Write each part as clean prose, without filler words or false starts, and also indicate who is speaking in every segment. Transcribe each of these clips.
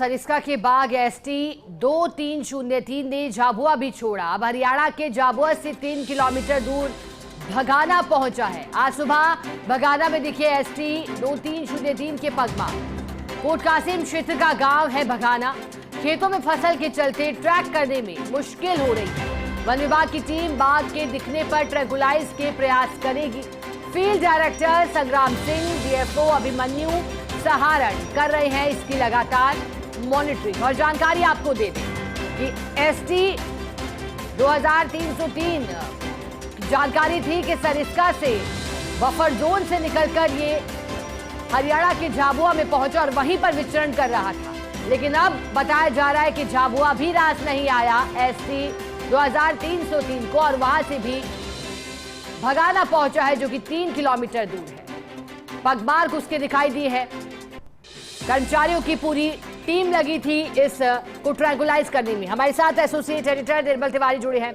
Speaker 1: सरिस्का के बाग एसटी 2303 ने झाबुआ भी छोड़ा। अब हरियाणा के झाबुआ से 3 किलोमीटर दूर भगाना पहुंचा है। आज सुबह भगाना में दिखे एसटी 2303 के पगमार। कोट कासिम क्षेत्र का गांव है भगाना। खेतों में फसल के चलते ट्रैक करने में मुश्किल हो रही है। वन विभाग की टीम बाघ के दिखने पर ट्रैंकुलाइज के प्रयास करेगी। फील्ड डायरेक्टर संग्राम सिंह, डीएफओ अभिमन्यु सहारण कर रहे हैं इसकी लगातार मॉनिटरिंग। और जानकारी आपको दे दें कि एसटी 2303 जानकारी थी कि सरिस्का से बफर जोन से निकलकर ये हरियाणा के झाबुआ में पहुंचा और वहीं पर विचरण कर रहा था। लेकिन अब बताया जा रहा है कि झाबुआ भी रास नहीं आया एसटी 2303 को और वहां से भी भगाना पहुंचा है, जो कि 3 किलोमीटर दूर है। पगमार्क उसके दिखाई दी है। कर्मचारियों की पूरी टीम लगी थी इस को ट्रैंकुलाइज करने में। हमारे साथ एसोसिएट एडिटर निर्मल तिवारी जुड़े हैं।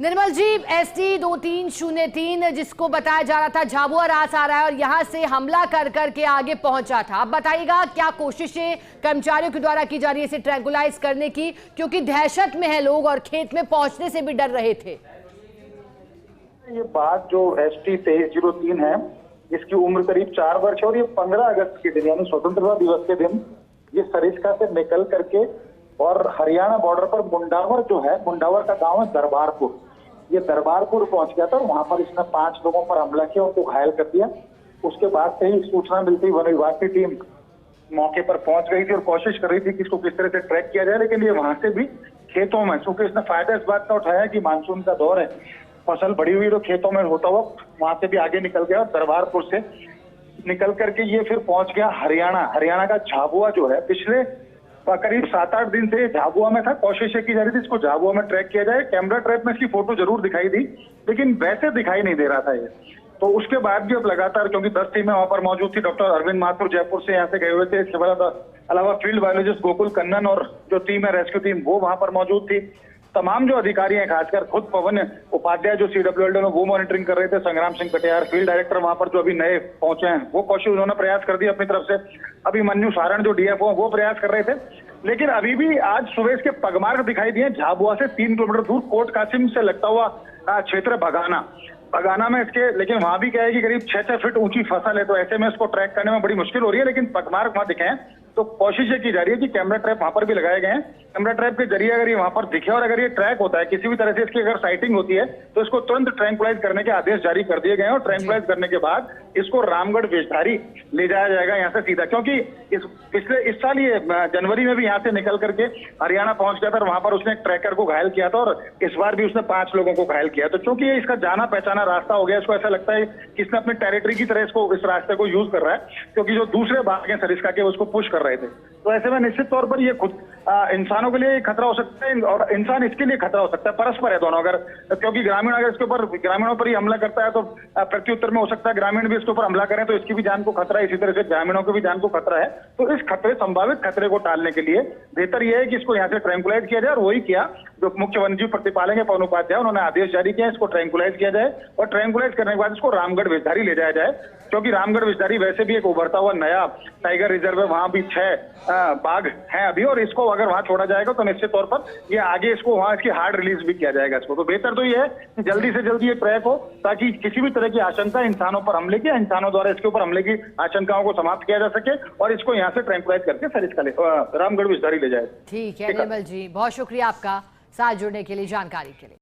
Speaker 1: निर्मल जी, एसटी 2303 जिसको बताया जा रहा था झाबुआ रास आ रहा है और यहां से हमला कर करके आगे पहुंचा था। अब बताइएगा क्या कोशिशें कर्मचारियों के द्वारा की जा रही है इसे ट्रैंकुलाइज करने की, क्योंकि दहशत में है लोग और खेत में पहुंचने से भी डर रहे थे।
Speaker 2: ये बात जो एसटी 2303 है, इसकी उम्र करीब 4 वर्ष है और ये 15 अगस्त के दिन यानी स्वतंत्रता दिवस के दिन ये सरिस्का से निकल करके और हरियाणा बॉर्डर पर मुंडावर जो है, मुंडावर का गांव है दरबारपुर, ये दरबारपुर पहुंच गया था और वहां पर इसने 5 लोगों पर हमला किया, उनको घायल कर दिया। उसके बाद से ही सूचना मिलती वन विभाग की टीम मौके पर पहुंच गई थी और कोशिश कर रही थी कि इसको किस तरह से ट्रैक किया जाए। लेकिन ये वहां से भी खेतों में, क्योंकि इसने फायदा इस बात का उठाया कि मानसून का दौर है, फसल बड़ी हुई तो खेतों में होता हुआ वहां से भी आगे निकल गया और दरबारपुर से निकल करके ये फिर पहुंच गया हरियाणा का झाबुआ जो है। पिछले करीब 7-8 दिन से झाबुआ में था। कोशिश की जा रही थी इसको झाबुआ में ट्रैक किया जाए। कैमरा ट्रैप में इसकी फोटो जरूर दिखाई दी, लेकिन वैसे दिखाई नहीं दे रहा था ये। तो उसके बाद भी अब लगातार, क्योंकि 10 टीमें वहां पर मौजूद थी, डॉक्टर अरविंद माथुर जयपुर से यहाँ से गए हुए थे, इसके अलावा फील्ड बायोलॉजिस्ट गोकुल कन्नन और जो टीम है रेस्क्यू टीम वो वहां पर मौजूद थी। तमाम जो अधिकारी हैं, खासकर खुद पवन उपाध्याय जो CWLD में वो मॉनिटरिंग कर रहे थे, संग्राम सिंह कटियार फील्ड डायरेक्टर वहां पर जो अभी नए पहुंचे हैं वो कोशिश उन्होंने प्रयास कर दिया अपनी तरफ से। अभिमन्यु सहारण जो डीएफओ वो प्रयास कर रहे थे। लेकिन अभी भी आज सुबह इसके पगमार्क दिखाई दिए झाबुआ से 3 किलोमीटर दूर कोट कासिम से लगता हुआ क्षेत्र भगाना में इसके। लेकिन वहां भी क्या है कि करीब 6-6 फीट ऊंची फसल है, तो ऐसे में इसको ट्रैक करने में बड़ी मुश्किल हो रही है। लेकिन पगमार्क वहां दिखे हैं तो कोशिश ये की जा रही है कि कैमरा ट्रैप वहां पर भी लगाए गए हैं। कैमरा ट्रैप के जरिए अगर ये वहां पर दिखे और अगर ये ट्रैक होता है किसी भी तरह से, इसकी अगर साइटिंग होती है तो इसको तुरंत ट्रैंकुलाइज करने के आदेश जारी कर दिए गए हैं। और ट्रैंकुलाइज करने के बाद इसको रामगढ़ वेशधारी ले जाया जाएगा यहाँ से सीधा, क्योंकि इस साल ये जनवरी में भी यहाँ से निकल करके हरियाणा पहुंच गया था और वहां पर उसने एक ट्रैकर को घायल किया था और इस बार भी उसने 5 लोगों को घायल किया। तो चूंकि ये इसका जाना पहचाना रास्ता हो गया, इसको ऐसा लगता है कि इसने अपने टेरिटरी की तरह इसको इस रास्ते को यूज कर रहा है, क्योंकि जो दूसरे बाघ हैं सरिस्का के उसको पुश कर रहे थे। तो ऐसे में निश्चित तौर पर ये खुद इंसानों के लिए खतरा हो सकता है और इंसान इसके लिए खतरा हो सकता है। परस्पर है दोनों। अगर क्योंकि ग्रामीण अगर इसके ऊपर ग्रामीणों पर ही हमला करता है तो प्रत्युत्तर में हो सकता है ग्रामीण भी इसके ऊपर हमला करें तो इसकी भी जान को खतरा है, इसी तरह से ग्रामीणों की भी जान को खतरा है। तो इस संभावित खतरे को टालने के लिए बेहतर यह है कि इसको यहाँ से ट्रैंकुलाइज किया जाए। और वही किया जो मुख्य वन्यजीव प्रतिपालक है पवन उपाध्याय, उन्होंने आदेश जारी किया इसको ट्रैंकुलाइज किया जाए और ट्रैंकुलाइज करने के बाद इसको रामगढ़ वेशधारी ले जाया जाए, क्योंकि रामगढ़ वेशधारी वैसे भी एक उभरता हुआ नया टाइगर रिजर्व है। वहां भी 6 बाघ हैं अभी और इसको अगर वहां छोड़ा जाएगा तो निश्चित तौर पर ये आगे इसको वहां इसकी हार्ड रिलीज भी किया जाएगा इसको। तो बेहतर तो ये है कि जल्दी से जल्दी ये ट्रैक हो, ताकि किसी भी तरह की आशंका इंसानों पर हमले की, इंसानों द्वारा इसके ऊपर हमले की आशंकाओं को समाप्त किया जा सके और इसको यहाँ से ट्रैंकुलाइज करके सरिस्का रामगढ़ वेशधारी ले जाए।
Speaker 1: ठीक है निर्मल जी, बहुत शुक्रिया आपका साथ जुड़ने के लिए, जानकारी के लिए।